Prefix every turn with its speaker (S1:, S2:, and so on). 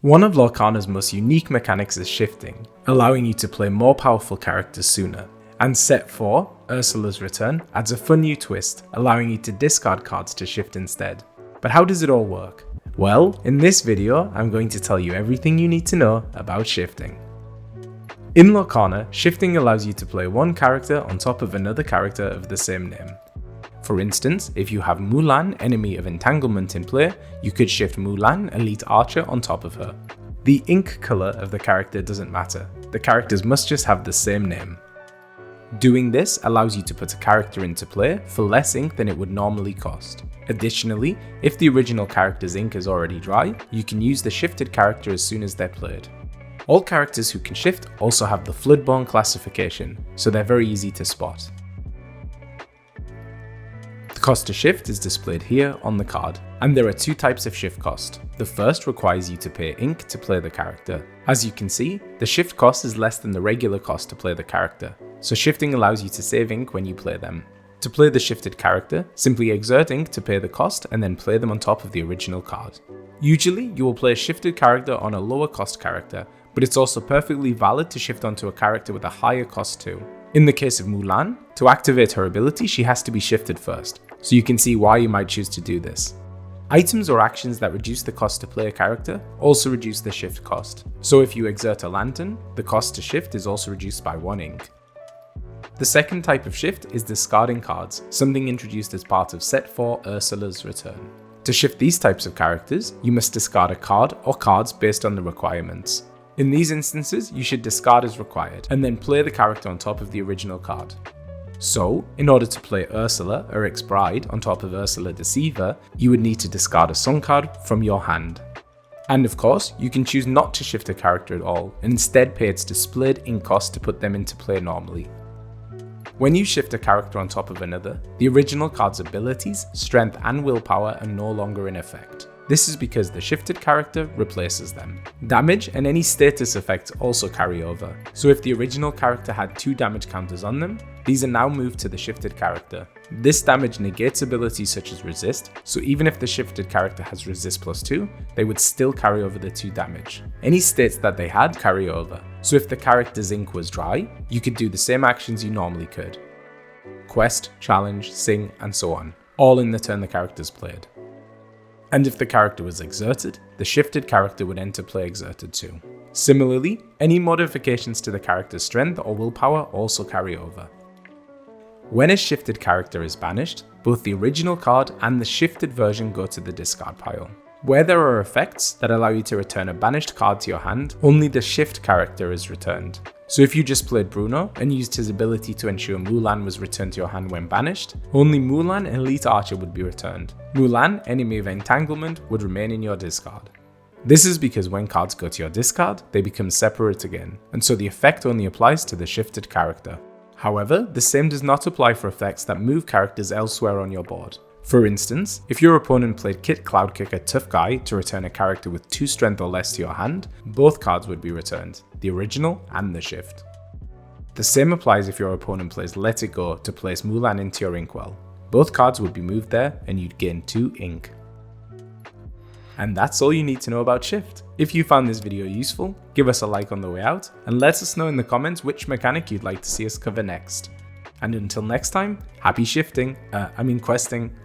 S1: One of Lorcana's most unique mechanics is shifting, allowing you to play more powerful characters sooner. And Set 4, Ursula's Return, adds a fun new twist, allowing you to discard cards to shift instead. But how does it all work? Well, in this video, I'm going to tell you everything you need to know about shifting. In Lorcana, shifting allows you to play one character on top of another character of the same name. For instance, if you have Mulan, Enemy of Entanglement in play, you could shift Mulan, Elite Archer, on top of her. The ink color of the character doesn't matter, the characters must just have the same name. Doing this allows you to put a character into play for less ink than it would normally cost. Additionally, if the original character's ink is already dry, you can use the shifted character as soon as they're played. All characters who can shift also have the Floodborn classification, so they're very easy to spot. The cost to shift is displayed here on the card, and there are two types of shift cost. The first requires you to pay ink to play the character. As you can see, the shift cost is less than the regular cost to play the character, so shifting allows you to save ink when you play them. To play the shifted character, simply exert ink to pay the cost and then play them on top of the original card. Usually, you will play a shifted character on a lower cost character, but it's also perfectly valid to shift onto a character with a higher cost too. In the case of Mulan, to activate her ability she has to be shifted first, so you can see why you might choose to do this. Items or actions that reduce the cost to play a character also reduce the shift cost, so if you exert a lantern, the cost to shift is also reduced by 1 ink. The second type of shift is discarding cards, something introduced as part of Set 4 Ursula's Return. To shift these types of characters, you must discard a card or cards based on the requirements. In these instances, you should discard as required, and then play the character on top of the original card. So, in order to play Ursula, Eric's bride, on top of Ursula Deceiver, you would need to discard a song card from your hand. And of course, you can choose not to shift a character at all, and instead pay its displayed ink cost to put them into play normally. When you shift a character on top of another, the original card's abilities, strength and willpower are no longer in effect. This is because the shifted character replaces them. Damage and any status effects also carry over, so if the original character had 2 damage counters on them, these are now moved to the shifted character. This damage negates abilities such as resist, so even if the shifted character has resist +2, they would still carry over the 2 damage. Any states that they had carry over, so if the character's ink was dry, you could do the same actions you normally could. Quest, challenge, sing, and so on, all in the turn the character's played. And if the character was exerted, the shifted character would enter play exerted too. Similarly, any modifications to the character's strength or willpower also carry over. When a shifted character is banished, both the original card and the shifted version go to the discard pile. Where there are effects that allow you to return a banished card to your hand, only the shift character is returned. So if you just played Bruno and used his ability to ensure Mulan was returned to your hand when banished, only Mulan Elite Archer would be returned. Mulan, Enemy of Entanglement, would remain in your discard. This is because when cards go to your discard, they become separate again, and so the effect only applies to the shifted character. However, the same does not apply for effects that move characters elsewhere on your board. For instance, if your opponent played Kit Cloudkicker Tough Guy to return a character with 2 strength or less to your hand, both cards would be returned, the original and the shift. The same applies if your opponent plays Let It Go to place Mulan into your inkwell. Both cards would be moved there and you'd gain 2 ink. And that's all you need to know about shift. If you found this video useful, give us a like on the way out, and let us know in the comments which mechanic you'd like to see us cover next. And until next time, happy questing!